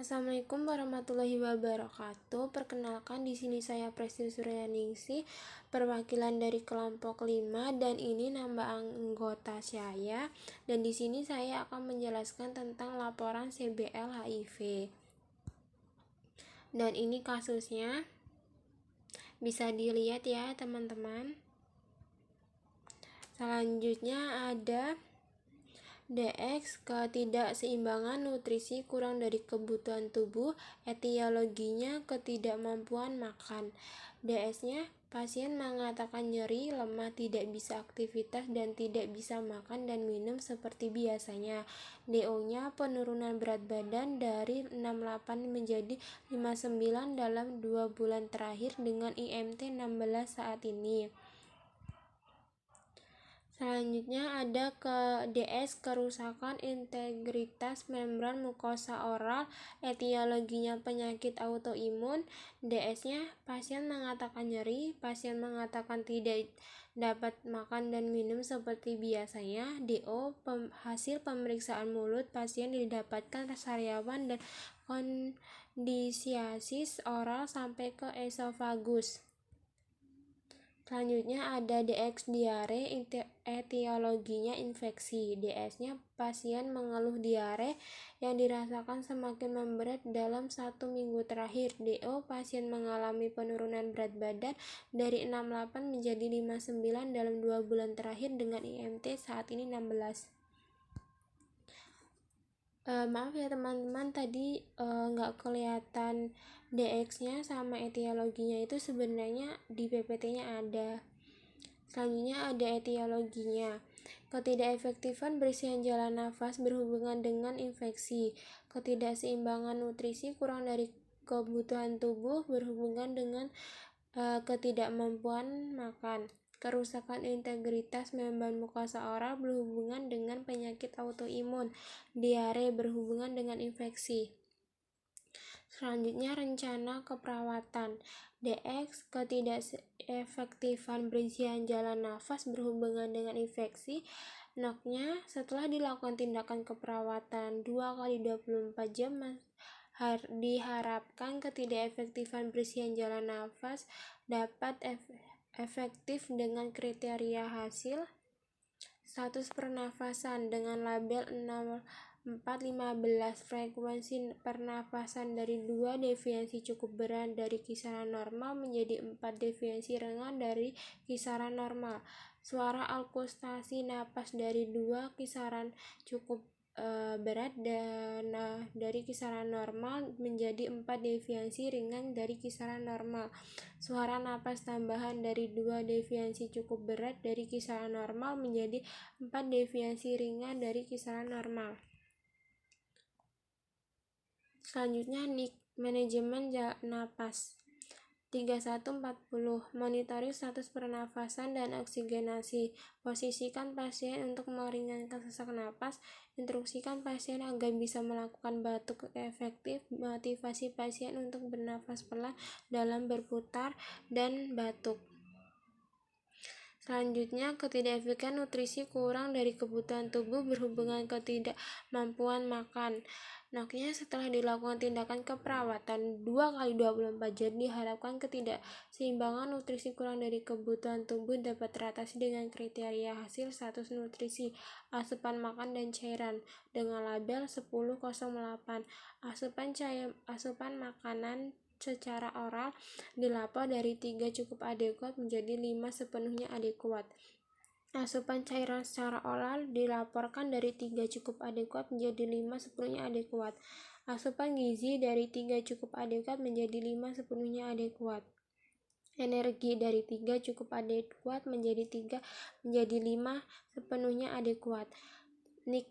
Assalamualaikum warahmatullahi wabarakatuh. Perkenalkan, di sini saya Presti Suryaningsih, perwakilan dari kelompok 5, dan ini nama anggota saya. Dan di sini saya akan menjelaskan tentang laporan CBL HIV. Dan ini kasusnya. Bisa dilihat ya, teman-teman. Selanjutnya ada DX, ketidakseimbangan nutrisi, kurang dari kebutuhan tubuh, etiologinya ketidakmampuan makan. DS-nya, pasien mengatakan nyeri, lemah, tidak bisa aktivitas, dan tidak bisa makan dan minum seperti biasanya. DO-nya, penurunan berat badan dari 68 menjadi 59 dalam 2 bulan terakhir dengan IMT 16 saat ini. Selanjutnya ada DS, kerusakan integritas membran mukosa oral, etiologinya penyakit autoimun. DS-nya, pasien mengatakan nyeri, pasien mengatakan tidak dapat makan dan minum seperti biasanya. DO, hasil pemeriksaan mulut, pasien didapatkan sariawan dan kondisiasis oral sampai ke esofagus. Selanjutnya ada DX, diare, etiologinya infeksi. DS-nya, pasien mengeluh diare yang dirasakan semakin memberat dalam 1 minggu terakhir. DO, pasien mengalami penurunan berat badan dari 68 menjadi 59 dalam 2 bulan terakhir dengan IMT saat ini 16. Maaf ya teman-teman, tadi nggak kelihatan DX-nya sama etiologinya, itu sebenarnya di PPT-nya ada. Selanjutnya ada etiologinya. Ketidakefektifan bersihan jalan nafas berhubungan dengan infeksi. Ketidakseimbangan nutrisi, kurang dari kebutuhan tubuh berhubungan dengan ketidakmampuan makan. Kerusakan integritas membran mukosa oral berhubungan dengan penyakit autoimun. Diare berhubungan dengan infeksi. Selanjutnya rencana keperawatan. DX, ketidakefektifan bersihan jalan nafas berhubungan dengan infeksi. NOK-nya, setelah dilakukan tindakan keperawatan 2x24 jam, diharapkan ketidakefektifan bersihan jalan nafas dapat efektif dengan kriteria hasil. Status pernafasan dengan label 6415, frekuensi pernafasan dari 2 deviasi cukup berat dari kisaran normal menjadi 4 deviasi ringan dari kisaran normal. Suara akusasi napas dari 2 kisaran cukup berat dan dari kisaran normal menjadi 4 deviasi ringan dari kisaran normal. Suara napas tambahan dari 2 deviasi cukup berat dari kisaran normal menjadi 4 deviasi ringan dari kisaran normal. Selanjutnya NIC, manajemen napas. 3140, monitoring status pernafasan dan oksigenasi. Posisikan pasien untuk meringankan sesak napas. Instruksikan pasien agar bisa melakukan batuk efektif. Motivasi pasien untuk bernafas pelan dalam berputar dan batuk. Selanjutnya, ketidakefektifan nutrisi, kurang dari kebutuhan tubuh berhubungan ketidakmampuan makan. NOK-nya, setelah dilakukan tindakan keperawatan 2x24 jam, diharapkan ketidakseimbangan nutrisi kurang dari kebutuhan tubuh dapat teratasi dengan kriteria hasil status nutrisi, asupan makan dan cairan dengan label 1008. Asupan makanan secara oral dilapor dari 3 cukup adekuat menjadi 5 sepenuhnya adekuat. Asupan cairan secara oral dilaporkan dari 3 cukup adekuat menjadi 5 sepenuhnya adekuat. Asupan gizi dari 3 cukup adekuat menjadi 5 sepenuhnya adekuat. Energi dari 3 cukup adekuat menjadi 5 sepenuhnya adekuat. NIC,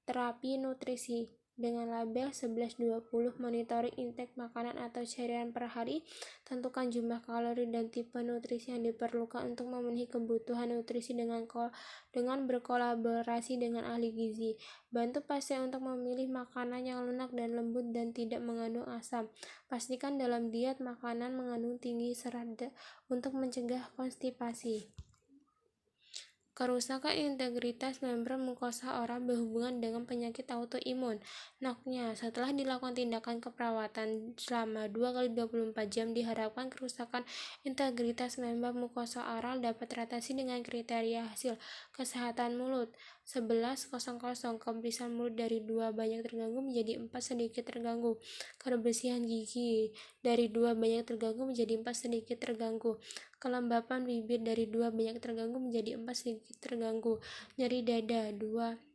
terapi nutrisi dengan label 1120, monitoring intake makanan atau cairan per hari. Tentukan jumlah kalori dan tipe nutrisi yang diperlukan untuk memenuhi kebutuhan nutrisi dengan berkolaborasi dengan ahli gizi. Bantu pasien untuk memilih makanan yang lunak dan lembut dan tidak mengandung asam. Pastikan dalam diet makanan mengandung tinggi serat untuk mencegah konstipasi. Kerusakan integritas membran mukosa oral berhubungan dengan penyakit autoimun. Noknya, setelah dilakukan tindakan keperawatan selama 2 kali 24 jam, diharapkan kerusakan integritas membran mukosa oral dapat teratasi dengan kriteria hasil kesehatan mulut. 11.00 Kebersihan mulut dari 2 banyak terganggu menjadi 4 sedikit terganggu. Kebersihan gigi dari 2 banyak terganggu menjadi 4 sedikit terganggu. Kelembapan bibir dari 2 banyak terganggu menjadi 4 sedikit terganggu. Nyeri dada 2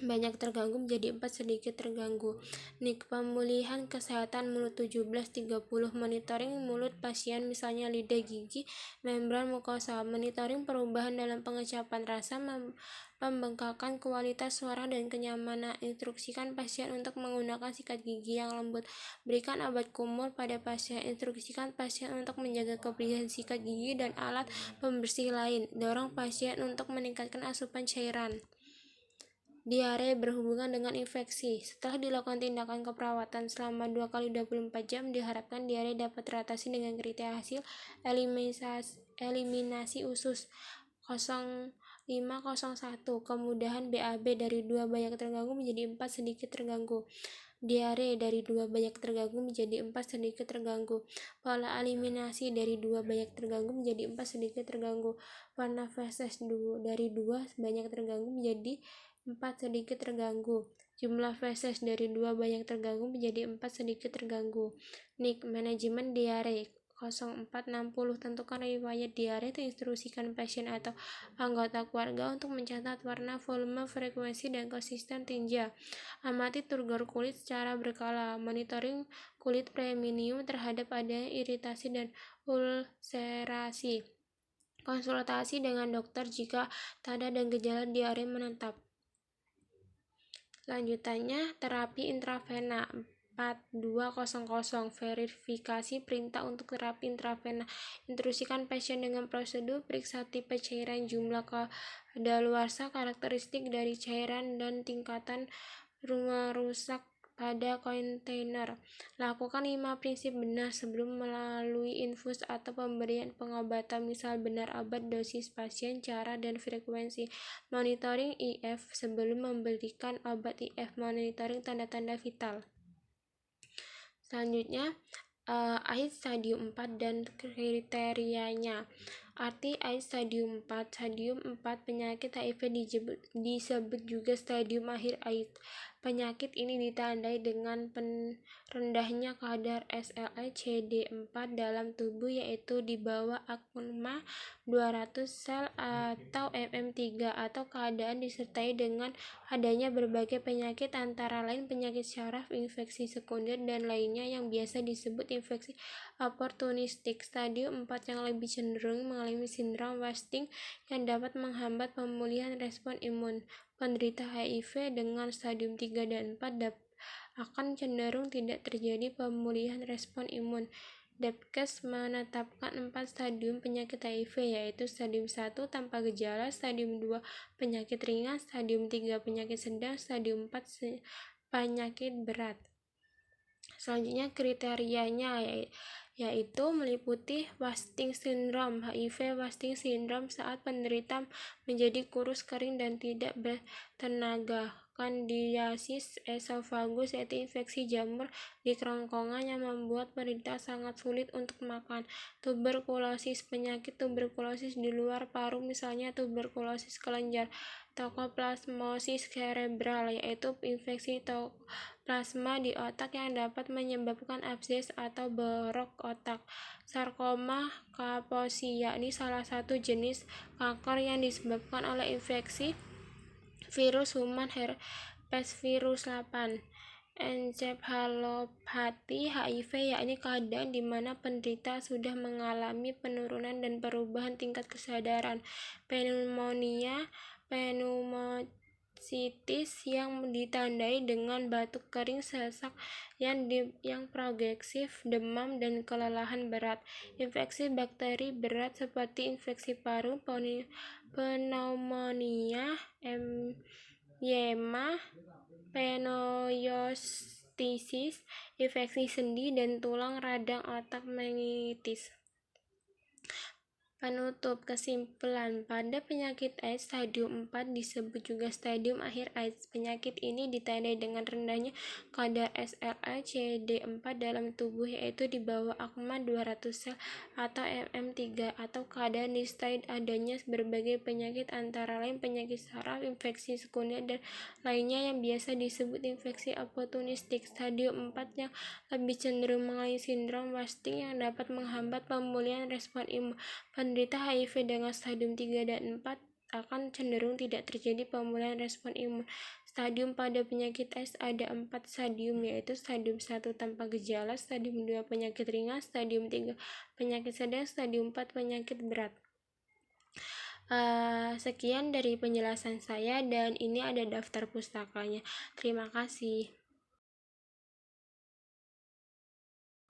banyak terganggu menjadi 4 sedikit terganggu. Pemulihan kesehatan mulut 17.30 Monitoring mulut pasien misalnya lidah, gigi, membran mukosa. Monitoring perubahan dalam pengecapan rasa, pembengkakan, kualitas suara, dan kenyamanan. Instruksikan pasien untuk menggunakan sikat gigi yang lembut. Berikan obat kumur pada pasien. Instruksikan pasien untuk menjaga kebersihan sikat gigi dan alat pembersih lain. Dorong pasien untuk meningkatkan asupan cairan. Diare berhubungan dengan infeksi. Setelah dilakukan tindakan keperawatan selama 2 kali 24 jam, diharapkan diare dapat teratasi dengan kriteria hasil eliminasi usus. 0501 Kemudahan BAB dari 2 banyak terganggu menjadi 4 sedikit terganggu. Diare dari 2 banyak terganggu menjadi 4 sedikit terganggu. Pola eliminasi dari 2 banyak terganggu menjadi 4 sedikit terganggu. Warna feses dari 2 banyak terganggu menjadi 4 sedikit terganggu. Jumlah feses dari 2 banyak terganggu menjadi 4 sedikit terganggu. Manajemen diare 0460 Tentukan riwayat diare. Instruksikan pasien atau anggota keluarga untuk mencatat warna, volume, frekuensi, dan konsisten tinja. Amati turgor kulit secara berkala. Monitoring kulit premium terhadap adanya iritasi dan ulserasi. Konsultasi dengan dokter jika tanda dan gejala diare menetap. Lanjutannya, terapi intravena 4200 Verifikasi perintah untuk terapi intravena. Instruksikan pasien dengan prosedur. Periksa tipe cairan, jumlah kadaluarsa, karakteristik dari cairan, dan tingkatan rusak pada kontainer. Lakukan 5 prinsip benar sebelum melalui infus atau pemberian pengobatan, misal benar obat, dosis pasien, cara, dan frekuensi. Monitoring IF sebelum memberikan obat IF. Monitoring tanda-tanda vital. Selanjutnya, AIDS stadium 4 dan kriterianya. Arti AIDS stadium 4. Stadium 4 penyakit HIV disebut juga stadium akhir AIDS. Penyakit ini ditandai dengan rendahnya kadar SLA-CD4 dalam tubuh, yaitu di bawah 0,200 sel atau mm3, atau keadaan disertai dengan adanya berbagai penyakit antara lain penyakit syaraf, infeksi sekunder, dan lainnya yang biasa disebut infeksi oportunistik. Stadium 4 yang lebih cenderung mengalami sindrom wasting yang dapat menghambat pemulihan respon imun. Penderita HIV dengan stadium 3 dan 4 akan cenderung tidak terjadi pemulihan respon imun. Depkes menetapkan 4 stadium penyakit HIV, yaitu stadium 1 tanpa gejala, stadium 2 penyakit ringan, stadium 3 penyakit sedang, stadium 4 penyakit berat. Selanjutnya, kriterianya yaitu meliputi wasting syndrome. HIV wasting syndrome saat penderita menjadi kurus, kering, dan tidak bertenaga. Kandidiasis esophagus, yaitu infeksi jamur di kerongkongan yang membuat penderita sangat sulit untuk makan. Tuberkulosis, penyakit tuberkulosis di luar paru, misalnya tuberkulosis kelenjar. Tokoplasmosis cerebral, yaitu infeksi plasma di otak yang dapat menyebabkan abses atau borok otak. Sarkoma Kaposia, ini salah satu jenis kanker yang disebabkan oleh infeksi virus human herpes virus 8. Encephalopati HIV, yakni keadaan di mana penderita sudah mengalami penurunan dan perubahan tingkat kesadaran. Pneumonia pneumocystis yang ditandai dengan batuk kering, sesak yang progresif, demam, dan kelelahan berat. Infeksi bakteri berat seperti infeksi paru, pneumonia, emyema, pneumostisis, infeksi sendi dan tulang, radang otak, meningitis. Penutup kesimpulan, pada penyakit AIDS stadium 4 disebut juga stadium akhir AIDS. Penyakit ini ditandai dengan rendahnya kadar SLA-CD4 dalam tubuh, yaitu di bawah 200 sel atau MM3, atau kadar nistid. Adanya berbagai penyakit antara lain penyakit saraf, infeksi sekunder, dan lainnya yang biasa disebut infeksi oportunistik. Stadium 4 yang lebih cenderung mengalami sindrom wasting yang dapat menghambat pemulihan respon imun. Penderita HIV dengan stadium 3 dan 4 akan cenderung tidak terjadi pemulihan respon imun. Stadium pada penyakit AIDS ada 4 stadium, yaitu stadium 1 tanpa gejala, stadium 2 penyakit ringan, stadium 3 penyakit sedang, stadium 4 penyakit berat. Sekian dari penjelasan saya, dan ini ada daftar pustakanya. Terima kasih.